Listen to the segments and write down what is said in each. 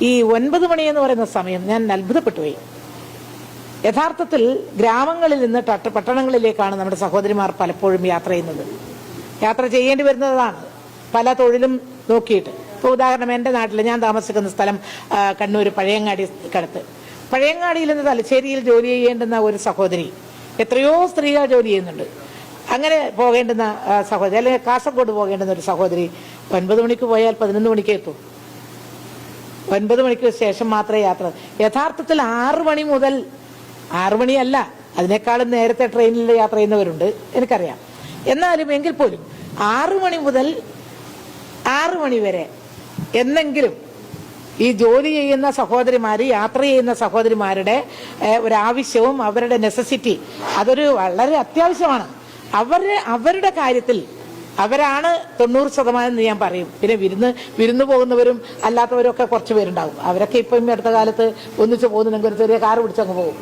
ഈ 9 മണി എന്ന് പറയുന്ന സമയം ഞാൻ അത്ഭുതപ്പെട്ടു പോയി. യഥാർത്ഥത്തിൽ ഗ്രാമങ്ങളിൽ നിന്ന് പട്ടണങ്ങളിലേക്കാണ് നമ്മുടെ സഹോദരിമാർ പലപ്പോഴും യാത്ര ചെയ്യുന്നത്. യാത്ര ചെയ്യേണ്ടി വരുന്നതാണ് പല തൊഴിലും നോക്കിയിട്ട്. ഇപ്പോൾ ഉദാഹരണം, എൻ്റെ നാട്ടിൽ ഞാൻ താമസിക്കുന്ന സ്ഥലം കണ്ണൂർ പഴയങ്ങാടി കടുത്ത്. പഴയങ്ങാടിയിൽ നിന്ന് തലശ്ശേരിയിൽ ജോലി ചെയ്യേണ്ടുന്ന ഒരു സഹോദരി, എത്രയോ സ്ത്രീകൾ ജോലി ചെയ്യുന്നുണ്ട്, അങ്ങനെ പോകേണ്ടുന്ന സഹോദരി, അല്ലെങ്കിൽ കാസർഗോഡ് പോകേണ്ടുന്ന ഒരു സഹോദരി 9 മണിക്ക് പോയാൽ 11 മണിക്ക് എത്തും. 9 മണിക്ക് ശേഷം മാത്രമേ യാത്ര. യഥാർത്ഥത്തിൽ 6 മണി മുതൽ, 6 മണിയല്ല, അതിനേക്കാളും നേരത്തെ ട്രെയിനിൽ യാത്ര ചെയ്യുന്നവരുണ്ട്, എനിക്കറിയാം. എന്നാലും എങ്കിൽ പോലും 6 മണി മുതൽ 6 മണി വരെ എന്നെങ്കിലും ഈ ജോലി ചെയ്യുന്ന സഹോദരിമാർ, യാത്ര ചെയ്യുന്ന സഹോദരിമാരുടെ ഒരാവശ്യവും അവരുടെ നെസസിറ്റി, അതൊരു വളരെ അത്യാവശ്യമാണ്. അവരുടെ കാര്യത്തിൽ അവരാണ് 90% എന്ന് ഞാൻ പറയും. പിന്നെ വിരുന്ന് പോകുന്നവരും അല്ലാത്തവരും ഒക്കെ കുറച്ച് പേരുണ്ടാവും. അവരൊക്കെ ഇപ്പം അടുത്ത കാലത്ത് ഒന്നിച്ച് പോകുന്നുണ്ടെങ്കിൽ ഒരു ചെറിയ കാറ് പിടിച്ചങ്ങ് പോകും.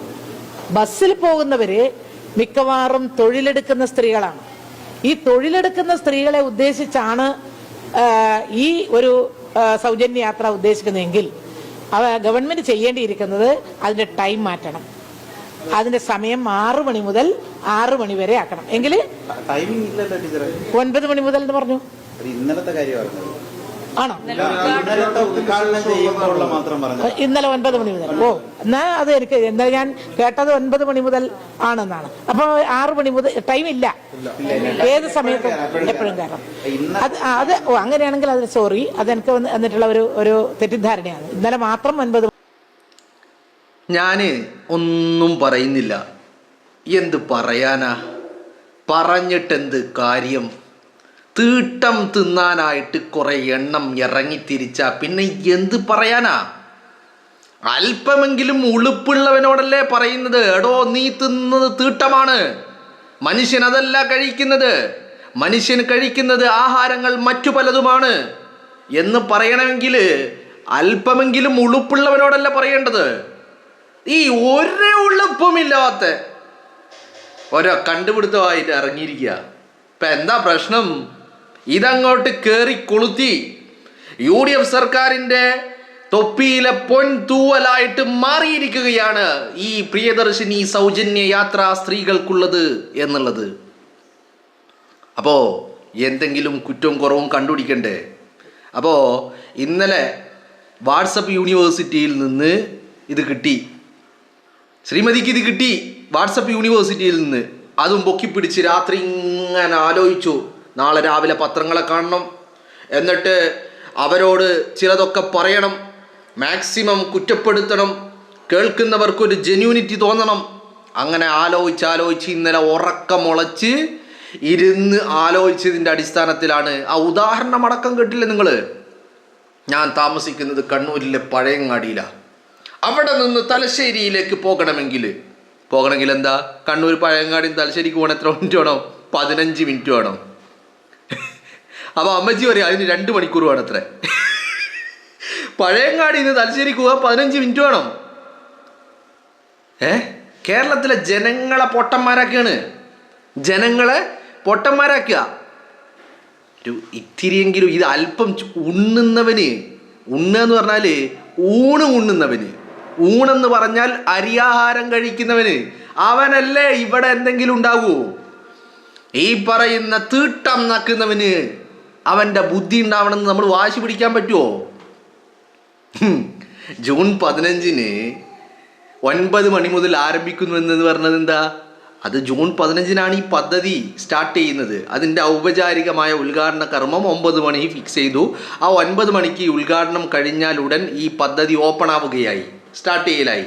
ബസ്സിൽ പോകുന്നവര് മിക്കവാറും തൊഴിലെടുക്കുന്ന സ്ത്രീകളാണ്. ഈ തൊഴിലെടുക്കുന്ന സ്ത്രീകളെ ഉദ്ദേശിച്ചാണ് ഈ ഒരു സൗജന്യ യാത്ര ഉദ്ദേശിക്കുന്നതെങ്കിൽ ഗവൺമെന്റ് ചെയ്യേണ്ടിയിരിക്കുന്നത് അതിന്റെ ടൈം മാറ്റണം. അതിന്റെ സമയം 6 മണി മുതൽ 6 മണി വരെ ആക്കണം. എങ്കിൽ 9 മണി മുതൽ എന്ന് പറഞ്ഞു. ആണോ? ഇന്നലെ 9 മണി മുതൽ. ഓ, എന്നാ അത് എനിക്ക് എന്താ ഞാൻ കേട്ടത് 9 മണി മുതൽ ആണെന്നാണ്. അപ്പൊ 6 മണി മുതൽ ടൈം ഇല്ല, ഏത് സമയത്തും എപ്പോഴും കയറാം. അത് അങ്ങനെയാണെങ്കിൽ അത് സോറി, അതെനിക്ക് വന്നിട്ടുള്ള ഒരു തെറ്റിദ്ധാരണയാണ്. ഇന്നലെ മാത്രം 9. ഞാന് ഒന്നും പറയുന്നില്ല. എന്ത് പറയാനാ, പറഞ്ഞിട്ടെന്ത് കാര്യം? തീട്ടം തിന്നാനായിട്ട് കുറെ എണ്ണം ഇറങ്ങിത്തിരിച്ച പിന്നെ എന്ത് പറയാനാ? അല്പമെങ്കിലും ഉളുപ്പുള്ളവനോടല്ലേ പറയുന്നത്, എടോ നീ തിന്നത് തീട്ടമാണ്, മനുഷ്യൻ അതല്ല കഴിക്കുന്നത്, മനുഷ്യൻ കഴിക്കുന്നത് ആഹാരങ്ങൾ മറ്റു പലതുമാണ് എന്ന് പറയണമെങ്കിൽ അല്പമെങ്കിലും ഉളുപ്പുള്ളവനോടല്ല പറയേണ്ടത്. ഈ ഒരു ഉളുപ്പുമില്ലാത്ത ഓരോ കണ്ടുപിടുത്തമായിട്ട് ഇറങ്ങിയിരിക്കുക. ഇപ്പം എന്താ പ്രശ്നം? ഇതങ്ങോട്ട് കയറി കൊളുത്തി UDF സർക്കാരിൻ്റെ തൊപ്പിയിലെ പൊൻതൂവലായിട്ട് മാറിയിരിക്കുകയാണ് ഈ പ്രിയദർശിനി സൗജന്യ യാത്ര സ്ത്രീകൾക്കുള്ളത് എന്നുള്ളത്. അപ്പോൾ എന്തെങ്കിലും കുറ്റവും കുറവും കണ്ടുപിടിക്കണ്ടേ? അപ്പോൾ ഇന്നലെ വാട്സപ്പ് യൂണിവേഴ്സിറ്റിയിൽ നിന്ന് ഇത് കിട്ടി, ശ്രീമതിക്ക് ഇത് കിട്ടി വാട്സപ്പ് യൂണിവേഴ്സിറ്റിയിൽ നിന്ന്. അതും പൊക്കിപ്പിടിച്ച് രാത്രി ഇങ്ങനെ ആലോചിച്ചു, നാളെ രാവിലെ പത്രങ്ങളെ കാണണം, എന്നിട്ട് അവരോട് ചിലതൊക്കെ പറയണം, മാക്സിമം കുറ്റപ്പെടുത്തണം, കേൾക്കുന്നവർക്കൊരു ജെന്യൂനിറ്റി തോന്നണം. അങ്ങനെ ആലോചിച്ച് ഇന്നലെ ഉറക്കമുളച്ച് ഇരുന്ന് ആലോചിച്ചതിൻ്റെ അടിസ്ഥാനത്തിലാണ് ആ ഉദാഹരണം അടക്കം കേട്ടില്ലേ നിങ്ങൾ? ഞാൻ താമസിക്കുന്നത് കണ്ണൂരിലെ പഴയങ്ങാടിയിലാണ്. അവിടെ നിന്ന് തലശ്ശേരിയിലേക്ക് പോകണമെങ്കിൽ എന്താ, കണ്ണൂർ പഴയങ്ങാടിയും തലശ്ശേരിക്ക് പോകണം എത്ര മിനിറ്റ് വേണം? 15 മിനിറ്റ് വേണം. അപ്പോൾ അമ്മച്ചി പറയും അതിന് 2 മണിക്കൂർ വേണം അത്ര. പഴയങ്ങാടിയിൽ നിന്ന് തലശ്ശേരിക്ക് പോകാൻ 15 മിനിറ്റ് വേണം. കേരളത്തിലെ ജനങ്ങളെ പൊട്ടന്മാരാക്കുക. ഒരു ഇത്തിരിയെങ്കിലും ഇത് അല്പം ഉണ്ണുന്നവന്, ഉണ്ണെന്ന് പറഞ്ഞാൽ ഉണ്ണുന്നവന്, ഊണെന്ന് പറഞ്ഞാൽ അരിയാഹാരം കഴിക്കുന്നവന്, അവനല്ലേ ഇവിടെ എന്തെങ്കിലും ഉണ്ടാകൂ? ഈ പറയുന്ന തീട്ടം നക്കുന്നവന് അവൻ്റെ ബുദ്ധി ഉണ്ടാവണമെന്ന് നമ്മൾ വാശി പിടിക്കാൻ പറ്റുമോ? ജൂൺ 15 9 മണി മുതൽ ആരംഭിക്കുന്നു എന്ന് പറഞ്ഞത് എന്താ? അത് ജൂൺ 15 ഈ പദ്ധതി സ്റ്റാർട്ട് ചെയ്യുന്നത്. അതിൻ്റെ ഔപചാരികമായ ഉദ്ഘാടന കർമ്മം 9 മണി ഫിക്സ് ചെയ്തു. ആ 9 മണിക്ക് ഉദ്ഘാടനം കഴിഞ്ഞാൽ ഉടൻ ഈ പദ്ധതി ഓപ്പൺ ആവുകയായി, സ്റ്റാർട്ട് ചെയ്യലായി.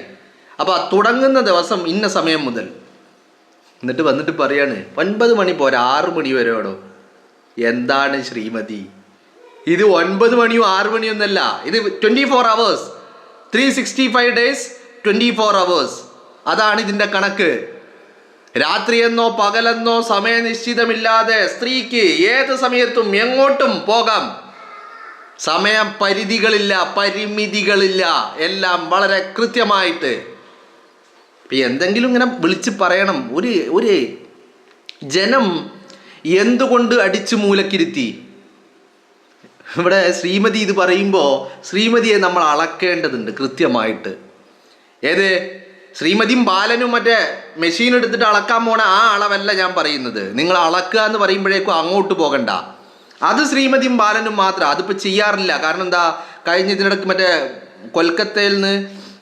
അപ്പോൾ തുടങ്ങുന്ന ദിവസം ഇന്ന സമയം മുതൽ. എന്നിട്ട് വന്നിട്ട് പറയാണ് 9 മണി പോരാ 6 മണി വരെ വേണോ? എന്താണ് ശ്രീമതി ഇത്? 9 മണിയോ 6 മണിയോ ഒന്നല്ല, ഇത് 24 hours, 365 days 24 hours. അതാണ് ഇതിൻ്റെ കണക്ക്. രാത്രിയെന്നോ പകലെന്നോ സമയനിശ്ചിതമില്ലാതെ സ്ത്രീക്ക് ഏത് സമയത്തും എങ്ങോട്ടും പോകാം. സമയം പരിമിതികളില്ല, എല്ലാം വളരെ കൃത്യമായിട്ട്. എന്തെങ്കിലും ഇങ്ങനെ വിളിച്ച് പറയണം. ഒരു ജനം എന്തുകൊണ്ട് അടിച്ചു മൂലക്കിരുത്തി? ഇവിടെ ശ്രീമതി ഇത് പറയുമ്പോൾ ശ്രീമതിയെ നമ്മൾ അളക്കേണ്ടതുണ്ട് കൃത്യമായിട്ട്. ഏത് ശ്രീമതിയും ബാലനും മറ്റേ മെഷീൻ എടുത്തിട്ട് അളക്കാൻ പോണ ആ അളവല്ല ഞാൻ പറയുന്നത്. നിങ്ങൾ അളക്കുക എന്ന് പറയുമ്പോഴേക്കും അങ്ങോട്ട് പോകണ്ട. അത് ശ്രീമതിയും ബാലനും മാത്രം. അതിപ്പോൾ ചെയ്യാറില്ല. കാരണം എന്താ, കഴിഞ്ഞ ഇതിനിടയ്ക്ക് മറ്റേ കൊൽക്കത്തയിൽ നിന്ന്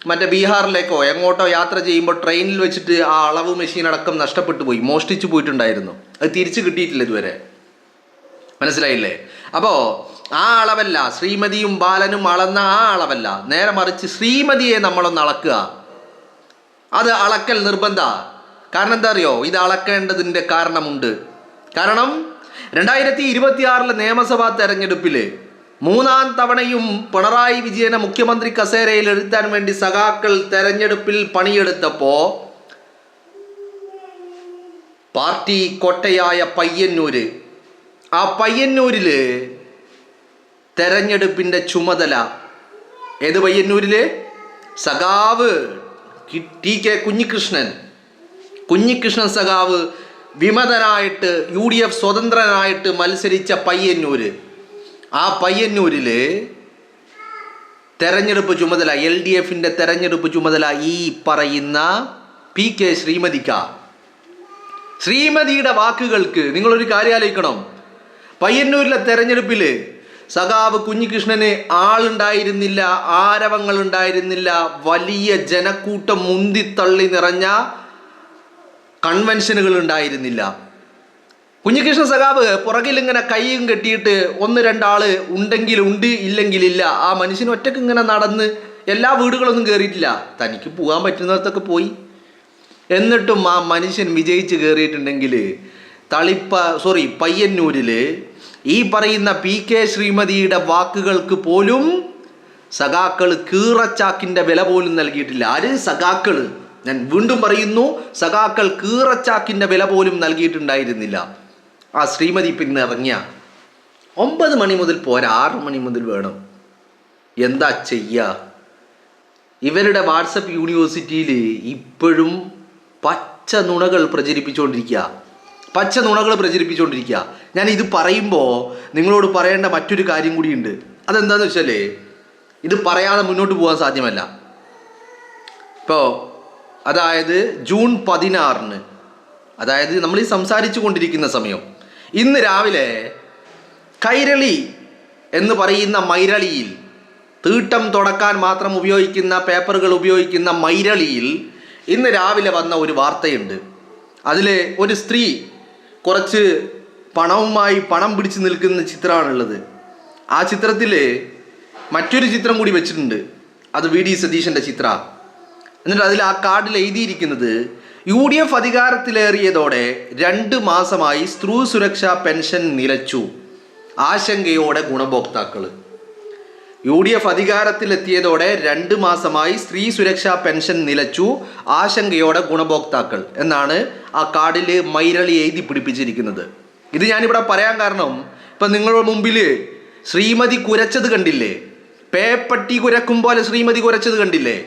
മറ്റേ ബീഹാറിലേക്കോ എങ്ങോട്ടോ യാത്ര ചെയ്യുമ്പോൾ ട്രെയിനിൽ വെച്ചിട്ട് ആ അളവ് മെഷീൻ അടക്കം നഷ്ടപ്പെട്ടു പോയി, മോഷ്ടിച്ചു പോയിട്ടുണ്ടായിരുന്നു. അത് തിരിച്ചു കിട്ടിയിട്ടില്ല ഇതുവരെ. മനസ്സിലായില്ലേ? അപ്പോൾ ആ അളവല്ല, ശ്രീമതിയും ബാലനും അളന്ന ആ അളവല്ല, നേരെ മറിച്ച് ശ്രീമതിയെ നമ്മളൊന്ന് അളക്കുക. അത് അളക്കൽ നിർബന്ധ. കാരണം എന്താ അറിയോ, ഇത് അളക്കേണ്ടതിൻ്റെ കാരണമുണ്ട്. കാരണം 2026 നിയമസഭാ തെരഞ്ഞെടുപ്പിൽ 3ാം തവണയും പിണറായി വിജയനെ മുഖ്യമന്ത്രി കസേരയിൽ ഇരുത്താൻ വേണ്ടി സഖാക്കൾ തെരഞ്ഞെടുപ്പിൽ പണിയെടുത്തപ്പോൾ പാർട്ടി കോട്ടയായ പയ്യന്നൂര്, ആ പയ്യന്നൂരിൽ തെരഞ്ഞെടുപ്പിൻ്റെ ചുമതല ഏത് പയ്യന്നൂരിൽ? സഖാവ് ടി.കെ. കുഞ്ഞികൃഷ്ണൻ സഖാവ് വിമതനായിട്ട് UDF സ്വതന്ത്രനായിട്ട് മത്സരിച്ച പയ്യന്നൂര്. ആ പയ്യന്നൂരിൽ തെരഞ്ഞെടുപ്പ് ചുമതല, LDFന്റെ തെരഞ്ഞെടുപ്പ് ചുമതല ഈ പറയുന്ന P.K. ശ്രീമതിക്ക. ശ്രീമതിയുടെ വാക്കുകൾക്ക് നിങ്ങളൊരു കാര്യം ആലോചിക്കണം. പയ്യന്നൂരിലെ തെരഞ്ഞെടുപ്പിൽ സഖാവ് കുഞ്ഞികൃഷ്ണന് ആളുണ്ടായിരുന്നില്ല, ആരവങ്ങൾ ഉണ്ടായിരുന്നില്ല, വലിയ ജനക്കൂട്ടം മുന്തിത്തള്ളി നിറഞ്ഞ കൺവെൻഷനുകൾ ഉണ്ടായിരുന്നില്ല. കുഞ്ഞികൃഷ്ണൻ സഖാവ് പുറകിൽ ഇങ്ങനെ കൈയും കെട്ടിയിട്ട് 1-2 ആള് ഉണ്ടെങ്കിൽ ഉണ്ട്, ഇല്ലെങ്കിൽ ഇല്ല. ആ മനുഷ്യൻ ഒറ്റയ്ക്ക് ഇങ്ങനെ നടന്ന് എല്ലാ വീടുകളൊന്നും കയറിയിട്ടില്ല. തനിക്ക് പോകാൻ പറ്റുന്നിടത്തൊക്കെ പോയി. എന്നിട്ടും ആ മനുഷ്യൻ വിജയിച്ച് കയറിയിട്ടുണ്ടെങ്കിൽ പയ്യന്നൂരിൽ ഈ പറയുന്ന P.K. ശ്രീമതിയുടെ വാക്കുകൾക്ക് പോലും സഖാക്കൾ കീറച്ചാക്കിൻ്റെ വില പോലും നൽകിയിട്ടില്ല. ആര്? സഖാക്കൾ. ഞാൻ വീണ്ടും പറയുന്നു, സഖാക്കൾ കീറച്ചാക്കിൻ്റെ വില പോലും നൽകിയിട്ടുണ്ടായിരുന്നില്ല. ആ ശ്രീമതി പിന്നെ ഇറങ്ങിയ 9 മണി മുതൽ പോരാ, 6 മണി മുതൽ വേണം. എന്താ ചെയ്യുക? ഇവരുടെ വാട്സപ്പ് യൂണിവേഴ്സിറ്റിയിൽ ഇപ്പോഴും പച്ച നുണകൾ പ്രചരിപ്പിച്ചുകൊണ്ടിരിക്കുക. ഞാൻ ഇത് പറയുമ്പോൾ നിങ്ങളോട് പറയേണ്ട മറ്റൊരു കാര്യം കൂടിയുണ്ട്. അതെന്താണെന്ന് വെച്ചാൽ ഇത് പറയാതെ മുന്നോട്ട് പോകാൻ സാധ്യമല്ല. ഇപ്പോൾ അതായത് ജൂൺ 16, അതായത് നമ്മൾ ഈ സംസാരിച്ചു കൊണ്ടിരിക്കുന്ന സമയം, ഇന്ന് രാവിലെ കൈരളി എന്ന് പറയുന്ന മൈരളിയിൽ, തീട്ടം തുടക്കാൻ മാത്രം ഉപയോഗിക്കുന്ന പേപ്പറുകൾ ഉപയോഗിക്കുന്ന മൈരളിയിൽ ഇന്ന് രാവിലെ വന്ന ഒരു വാർത്തയുണ്ട്. അതിൽ ഒരു സ്ത്രീ കുറച്ച് പണവുമായി പണം പിടിച്ച് നിൽക്കുന്ന ചിത്രമാണുള്ളത്. ആ ചിത്രത്തിൽ മറ്റൊരു ചിത്രം കൂടി വെച്ചിട്ടുണ്ട്. അത് VD സതീശൻ്റെ ചിത്ര. എന്നിട്ട് അതിൽ ആ കാർഡിൽ എഴുതിയിരിക്കുന്നത്, UDF അധികാരത്തിലേറിയതോടെ 2 മാസമായി സ്ത്രീ സുരക്ഷാ പെൻഷൻ നിലച്ചു, ആശങ്കയോടെ ഗുണഭോക്താക്കൾ. UDF അധികാരത്തിലെത്തിയതോടെ 2 മാസമായി സ്ത്രീ സുരക്ഷാ പെൻഷൻ നിലച്ചു, ആശങ്കയോടെ ഗുണഭോക്താക്കൾ എന്നാണ് ആ കാർഡിൽ മൈരളി എഴുതി പിടിപ്പിച്ചിരിക്കുന്നത്. ഇത് ഞാനിവിടെ പറയാൻ കാരണം, ഇപ്പം നിങ്ങളുടെ മുമ്പിൽ ശ്രീമതി കുരച്ചത് കണ്ടില്ലേ? പേപ്പട്ടി കുരക്കും പോലെ ശ്രീമതി കുരച്ചത് കണ്ടില്ലേ?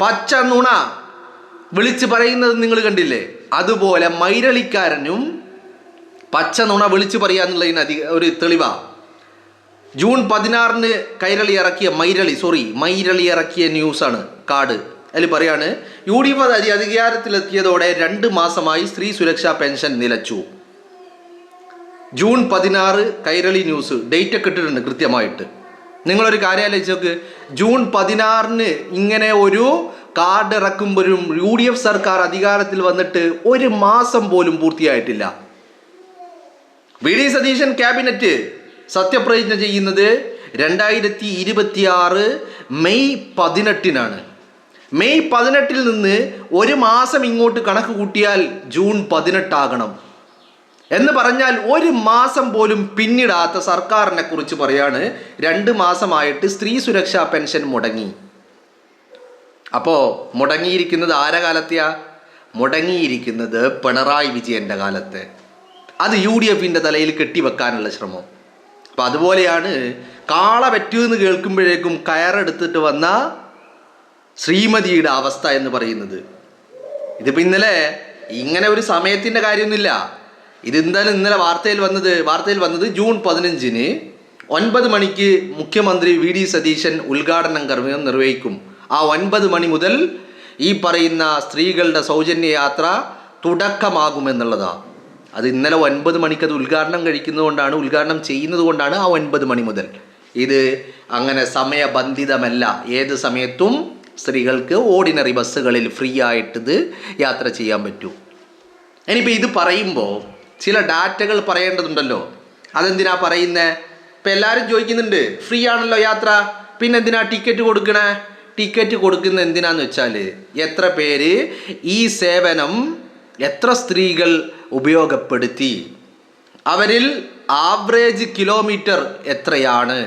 പച്ച നുണ വിളിച്ച് പറയുന്നത് നിങ്ങൾ കണ്ടില്ലേ? അതുപോലെ മൈരളിക്കാരനും പച്ച നുണ വിളിച്ച് പറയാന്നുള്ളതിന് ഒരു തെളിവാ. ജൂൺ 16 കൈരളി ഇറക്കിയ മൈരളി ഇറക്കിയ ന്യൂസാണ് കാർഡ്. അതിൽ പറയാണ്, UDF അധികാരത്തിലെത്തിയതോടെ 2 മാസമായി സ്ത്രീ സുരക്ഷാ പെൻഷൻ നിലച്ചു. ജൂൺ 16 കൈരളി ന്യൂസ്, ഡേറ്റ് ഒക്കെ ഇട്ടിട്ടുണ്ട് കൃത്യമായിട്ട്. നിങ്ങളൊരു കാര്യം ആലോചിച്ച് നോക്ക്. ജൂൺ 16 ഇങ്ങനെ ഒരു കാർഡ് ഇറക്കുമ്പോഴും UDF സർക്കാർ അധികാരത്തിൽ വന്നിട്ട് 1 മാസം പോലും പൂർത്തിയായിട്ടില്ല. VD സതീശൻ ക്യാബിനറ്റ് സത്യപ്രതിജ്ഞ ചെയ്യുന്നത് 2026 മെയ് 18 മെയ് 18 നിന്ന് 1 മാസം ഇങ്ങോട്ട് കണക്ക് കൂട്ടിയാൽ ജൂൺ 18 ആകണം. എന്ന് പറഞ്ഞാൽ 1 മാസം പോലും പിന്നിടാത്ത സർക്കാരിനെ കുറിച്ച് പറയാണ് 2 മാസമായിട്ട് സ്ത്രീ സുരക്ഷാ പെൻഷൻ മുടങ്ങി. അപ്പോൾ മുടങ്ങിയിരിക്കുന്നത് ആരെ കാലത്തെയാ? മുടങ്ങിയിരിക്കുന്നത് പിണറായി വിജയൻ്റെ കാലത്തെ. അത് UDFന്റെ തലയിൽ കെട്ടിവെക്കാനുള്ള ശ്രമം. അപ്പം അതുപോലെയാണ് കാള പറ്റുമെന്ന് കേൾക്കുമ്പോഴേക്കും കയറെടുത്തിട്ട് വന്ന ശ്രീമതിയുടെ അവസ്ഥ എന്ന് പറയുന്നത്. ഇതിപ്പോൾ ഇന്നലെ ഇങ്ങനെ ഒരു സമയത്തിൻ്റെ കാര്യമൊന്നുമില്ല. ഇത് എന്തായാലും ഇന്നലെ വാർത്തയിൽ വന്നത് ജൂൺ 15 9 മണിക്ക് മുഖ്യമന്ത്രി വി.ഡി. സതീശൻ ഉദ്ഘാടനം കർമ്മം നിർവഹിക്കും. ആ 9 മണി മുതൽ ഈ പറയുന്ന സ്ത്രീകളുടെ സൗജന്യ യാത്ര തുടക്കമാകുമെന്നുള്ളതാണ്. അത് ഇന്നലെ 9 മണിക്ക് അത് ഉദ്ഘാടനം ചെയ്യുന്നത് കൊണ്ടാണ് ആ 9 മണി മുതൽ. ഇത് അങ്ങനെ സമയബന്ധിതമല്ല. ഏത് സമയത്തും സ്ത്രീകൾക്ക് ഓർഡിനറി ബസ്സുകളിൽ ഫ്രീ ആയിട്ട് ഇത് യാത്ര ചെയ്യാൻ പറ്റൂ. ഇനിയിപ്പോൾ ഇത് പറയുമ്പോൾ ചില ഡാറ്റകൾ പറയേണ്ടതുണ്ടല്ലോ. അതെന്തിനാ പറയുന്നത്? ഇപ്പം എല്ലാവരും ചോദിക്കുന്നുണ്ട്, ഫ്രീ ആണല്ലോ യാത്ര, പിന്നെ എന്തിനാ ടിക്കറ്റ് കൊടുക്കണേ? ടിക്കറ്റ് കൊടുക്കുന്നത് എന്തിനാന്ന് വെച്ചാൽ എത്ര പേര് ഈ സേവനം, എത്ര സ്ത്രീകൾ ഉപയോഗപ്പെടുത്തി, അവരിൽ ആവറേജ് കിലോമീറ്റർ എത്രയാണ്,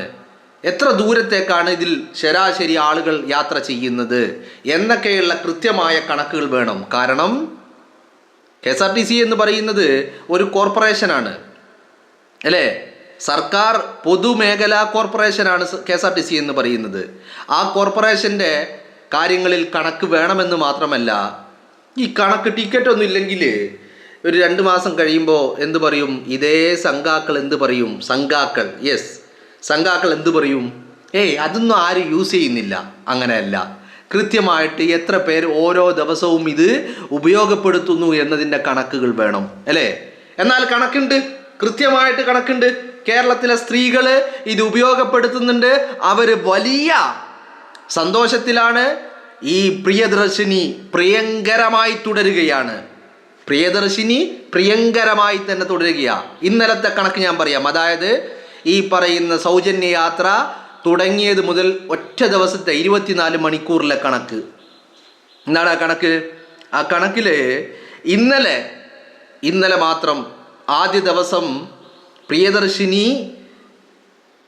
എത്ര ദൂരത്തേക്കാണ് ഇതിൽ ശരാശരി ആളുകൾ യാത്ര ചെയ്യുന്നത് എന്നൊക്കെയുള്ള കൃത്യമായ കണക്കുകൾ വേണം. കാരണം KSRTC എന്ന് പറയുന്നത് ഒരു കോർപ്പറേഷനാണ്, അല്ലേ? സർക്കാർ പൊതുമേഖലാ കോർപ്പറേഷനാണ് KSRTC എന്ന് പറയുന്നത്. ആ കോർപ്പറേഷൻ്റെ കാര്യങ്ങളിൽ കണക്ക് വേണമെന്ന് മാത്രമല്ല, ഈ കണക്ക് ടിക്കറ്റ് ഒന്നും ഇല്ലെങ്കിൽ ഒരു 2 മാസം കഴിയുമ്പോൾ എന്ത് പറയും? ഇതേ സംഘാക്കൾ എന്ത് പറയും? സംഘാക്കൾ എന്ത് പറയും? അതൊന്നും ആരും യൂസ് ചെയ്യുന്നില്ല. അങ്ങനെയല്ല, കൃത്യമായിട്ട് എത്ര പേര് ഓരോ ദിവസവും ഇത് ഉപയോഗപ്പെടുത്തുന്നു എന്നതിൻ്റെ കണക്കുകൾ വേണം, അല്ലേ? എന്നാൽ കണക്കുണ്ട്, കൃത്യമായിട്ട് കണക്കുണ്ട്. കേരളത്തിലെ സ്ത്രീകൾ ഇത് ഉപയോഗപ്പെടുത്തുന്നുണ്ട്. അവർ വലിയ സന്തോഷത്തിലാണ്. ഈ പ്രിയദർശിനി പ്രിയങ്കരമായി തുടരുകയാണ്. പ്രിയങ്കരമായി തന്നെ തുടരുകയാണ്. ഇന്നലത്തെ കണക്ക് ഞാൻ പറയാം. അതായത് ഈ പറയുന്ന സൗജന്യ യാത്ര തുടങ്ങിയത് മുതൽ ഒറ്റ ദിവസത്തെ 24 മണിക്കൂറിലെ കണക്ക്. എന്താണ് ആ കണക്ക്? ആ കണക്കിൽ ഇന്നലെ മാത്രം ആദ്യ ദിവസം പ്രിയദർശിനി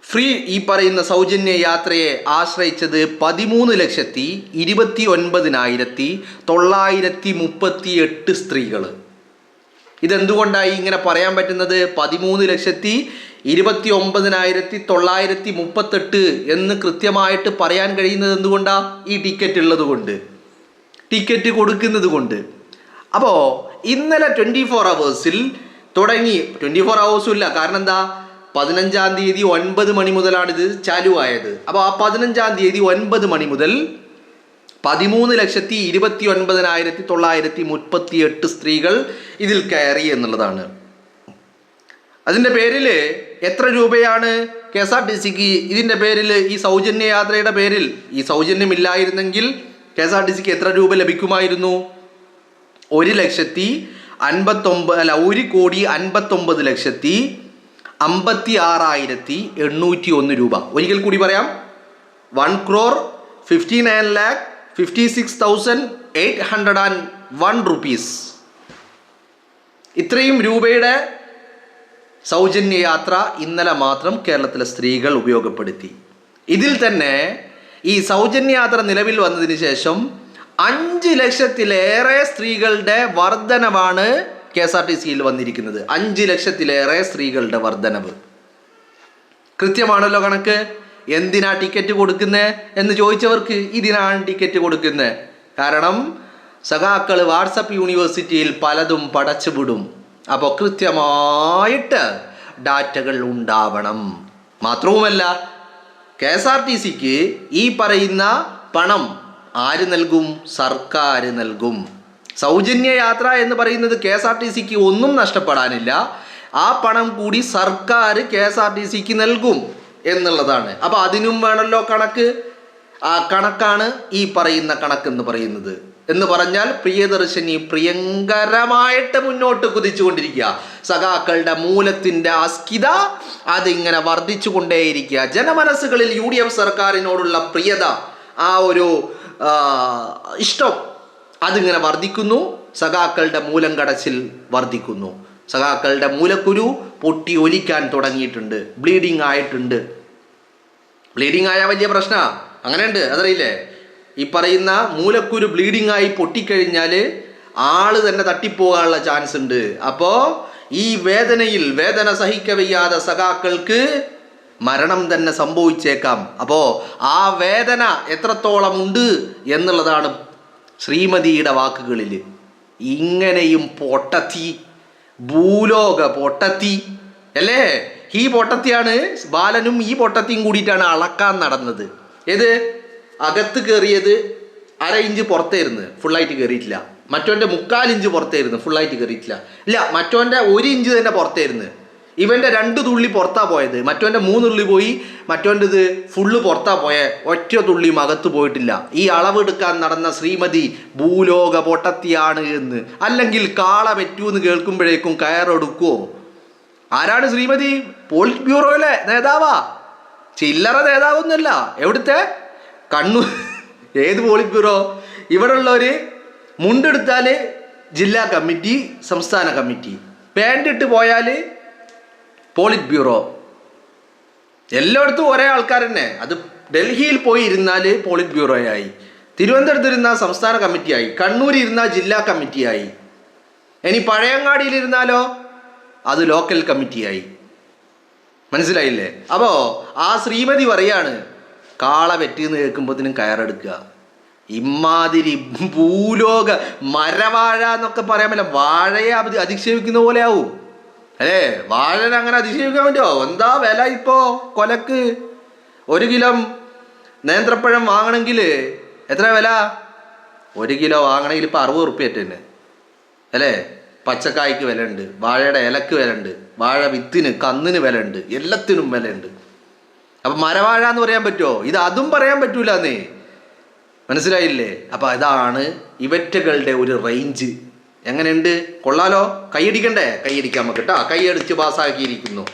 ഫ്രീ ഈ പറയുന്ന സൗജന്യ യാത്രയെ ആശ്രയിച്ചത് 13,29,938 സ്ത്രീകൾ. ഇതെന്തുകൊണ്ടായി ഇങ്ങനെ പറയാൻ പറ്റുന്നത്? 13,29,938 എന്ന് കൃത്യമായിട്ട് പറയാൻ കഴിയുന്നത് എന്തുകൊണ്ടാണ്? ഈ ടിക്കറ്റ് ഉള്ളത് കൊണ്ട്, ടിക്കറ്റ് കൊടുക്കുന്നത് കൊണ്ട്. അപ്പോൾ ഇന്നലെ 24 അവേഴ്സിൽ തുടങ്ങി. 24 അവേഴ്സും ഇല്ല. കാരണം എന്താ? 15-ാം തീയതി 9 മണി മുതലാണിത് ചാലുവായത്. അപ്പോൾ ആ 15-ാം തീയതി 9 മണി മുതൽ 13,29,938 സ്ത്രീകൾ ഇതിൽ കയറി എന്നുള്ളതാണ്. അതിൻ്റെ പേരിൽ എത്ര രൂപയാണ് KSRTCക്ക് ഇതിൻ്റെ പേരിൽ, ഈ സൗജന്യ യാത്രയുടെ പേരിൽ, ഈ സൗജന്യമില്ലായിരുന്നെങ്കിൽ KSRTCക്ക് എത്ര രൂപ ലഭിക്കുമായിരുന്നു? 1,59,56,801 രൂപ. ഒരിക്കൽ കൂടി പറയാം, 1,59,56,801 റുപ്പീസ്. ഇത്രയും രൂപയുടെ സൗജന്യ യാത്ര ഇന്നലെ മാത്രം കേരളത്തിലെ സ്ത്രീകൾ ഉപയോഗപ്പെടുത്തി. ഇതിൽ തന്നെ ഈ സൗജന്യ യാത്ര നിലവിൽ വന്നതിന് ശേഷം 5 ലക്ഷത്തിലേറെ സ്ത്രീകളുടെ വർധനവാണ് KSRTCയിൽ വന്നിരിക്കുന്നത്. 5 ലക്ഷത്തിലേറെ സ്ത്രീകളുടെ വർധനവ്. കൃത്യമാണല്ലോ കണക്ക്. എന്തിനാ ടിക്കറ്റ് കൊടുക്കുന്നത് എന്ന് ചോദിച്ചവർക്ക് ഇതിനാണ് ടിക്കറ്റ് കൊടുക്കുന്നത്. കാരണം സഖാക്കൾ വാട്സപ്പ് യൂണിവേഴ്സിറ്റിയിൽ പലതും പടച്ചുവിടും. അപ്പോൾ കൃത്യമായിട്ട് ഡാറ്റകൾ ഉണ്ടാവണം. മാത്രവുമല്ല, KSRTCക്ക് ഈ പറയുന്ന പണം ആര് നൽകും? സർക്കാർ നൽകും. സൗജന്യ യാത്ര എന്ന് പറയുന്നത് KSRTCക്ക് ഒന്നും നഷ്ടപ്പെടാനില്ല. ആ പണം കൂടി സർക്കാർ KSRTCക്ക് നൽകും എന്നുള്ളതാണ്. അപ്പോൾ അതിനും വേണമല്ലോ കണക്ക്. ആ കണക്കാണ് ഈ പറയുന്ന കണക്കെന്ന് പറയുന്നത്. എന്ന് പറഞ്ഞാൽ പ്രിയദർശിനി പ്രിയങ്കരമായിട്ട് മുന്നോട്ട് കുതിച്ചുകൊണ്ടിരിക്കുക. സഖാക്കളുടെ മൂലത്തിൻ്റെ അസ്കിത അതിങ്ങനെ വർദ്ധിച്ചു കൊണ്ടേയിരിക്കുക. ജനമനസ്സുകളിൽ UDF സർക്കാരിനോടുള്ള പ്രിയത, ആ ഒരു ഇഷ്ടം അതിങ്ങനെ വർദ്ധിക്കുന്നു. സഖാക്കളുടെ മൂലം കടച്ചിൽ വർദ്ധിക്കുന്നു. സഖാക്കളുടെ മൂലക്കുരു പൊട്ടി ഒലിക്കാൻ തുടങ്ങിയിട്ടുണ്ട്. ബ്ലീഡിങ് ആയിട്ടുണ്ട്. ബ്ലീഡിങ് ആയ വലിയ പ്രശ്നമാണ്. അങ്ങനെയുണ്ട്, അതറിയില്ലേ? ഈ പറയുന്ന മൂലക്കുരു ബ്ലീഡിങ് ആയി പൊട്ടിക്കഴിഞ്ഞാൽ ആള് തന്നെ തട്ടിപ്പോകാനുള്ള ചാൻസ് ഉണ്ട്. അപ്പോൾ ഈ വേദന സഹിക്കവയ്യാതെ സഖാക്കൾക്ക് മരണം തന്നെ സംഭവിച്ചേക്കാം. അപ്പോൾ ആ വേദന എത്രത്തോളം ഉണ്ട് എന്നുള്ളതാണ് ശ്രീമതിയുടെ വാക്കുകളിൽ. ഇങ്ങനെയും പൊട്ടത്തി, ഭൂലോക പൊട്ടത്തി, അല്ലേ? ഈ പൊട്ടത്തിയാണ് ബാലനും ഈ പൊട്ടത്തിയും കൂടിയിട്ടാണ് അളക്കാൻ നടന്നത്. ഏത് അകത്ത് കയറിയത് 1/2 ഇഞ്ച് പുറത്തായിരുന്നു, ഫുള്ളായിട്ട് കയറിയിട്ടില്ല. മറ്റോൻ്റെ 1/4 ഇഞ്ച് പുറത്തായിരുന്നു, ഫുള്ളായിട്ട് കയറിയിട്ടില്ല. ഇല്ല, മറ്റോൻ്റെ 1 ഇഞ്ച് തന്നെ പുറത്തായിരുന്നു. ഇവൻ്റെ 2 തുള്ളി പുറത്താ പോയത്, മറ്റോൻ്റെ 3 തുള്ളി പോയി. മറ്റോൻ്റെ ഇത് ഫുള്ള് പുറത്താ പോയെ, ഒറ്റ തുള്ളിയും അകത്ത് പോയിട്ടില്ല. ഈ അളവെടുക്കാൻ നടന്ന ശ്രീമതി ഭൂലോക പൊട്ടത്തിയാണ് എന്ന്. അല്ലെങ്കിൽ കാള പറ്റൂന്ന് കേൾക്കുമ്പോഴേക്കും കയറെടുക്കുവോ? ആരാണ് ശ്രീമതി? പോളിറ്റ് ബ്യൂറോയിലെ നേതാവാ, ചില്ലറ നേതാവൊന്നുമല്ല. എവിടുത്തെ? കണ്ണൂർ. ഏത് പോളിറ്റ് ബ്യൂറോ? ഇവിടെ ഉള്ളവര് മുണ്ടെടുത്താൽ ജില്ലാ കമ്മിറ്റി, സംസ്ഥാന കമ്മിറ്റി, പാൻ്റ് ഇട്ട് പോയാൽ പോളിറ്റ് ബ്യൂറോ. എല്ലായിടത്തും ഒരേ ആൾക്കാർ തന്നെ. അത് ഡൽഹിയിൽ പോയി ഇരുന്നാൽ പോളിറ്റ് ബ്യൂറോയായി, തിരുവനന്തപുരത്ത് ഇരുന്നാൽ സംസ്ഥാന കമ്മിറ്റിയായി, കണ്ണൂരിൽ ഇരുന്നാൽ ജില്ലാ കമ്മിറ്റിയായി. ഇനി പഴയങ്ങാടിയിലിരുന്നാലോ അത് ലോക്കൽ കമ്മിറ്റിയായി. മനസ്സിലായില്ലേ? അപ്പോൾ ആ ശ്രീമതി പറയാണ് കാള വെറ്റിന്ന് കേൾക്കുമ്പോഴത്തേനും കയറെടുക്കുക. ഇമാതിരി ഭൂലോക മരവാഴ എന്നൊക്കെ പറയാൻ പറ്റില്ല, വാഴയെ അധിക്ഷേപിക്കുന്ന പോലെ ആവും അല്ലേ? വാഴനെ അങ്ങനെ അധിക്ഷേപിക്കാൻ പറ്റുമോ? എന്താ വില ഇപ്പോൾ കൊലക്ക്? 1 കിലോ നേന്ത്രപ്പഴം വാങ്ങണമെങ്കിൽ എത്ര വില? 1 കിലോ വാങ്ങണമെങ്കിൽ ഇപ്പോൾ 60 ഉറുപ്പ്യ തന്നെ അല്ലേ? പച്ചക്കായ്ക്ക് വില ഉണ്ട്, വാഴയുടെ ഇലക്ക് വില ഉണ്ട്, വാഴ വിത്തിന് കന്നിന് വില ഉണ്ട്, എല്ലാത്തിനും വില ഉണ്ട്. അപ്പം മരവാഴ എന്ന് പറയാൻ പറ്റുമോ? ഇത് അതും പറയാൻ പറ്റൂല എന്നേ. മനസ്സിലായില്ലേ? അപ്പം അതാണ് ഇവറ്റകളുടെ ഒരു റേഞ്ച്. എങ്ങനെയുണ്ട്? കൊള്ളാലോ? കൈയടിക്കണ്ടേ? കൈയടിക്കാൻ നമുക്ക് കേട്ടോ. കൈയടിച്ച് പാസ്സാക്കിയിരിക്കുന്നു.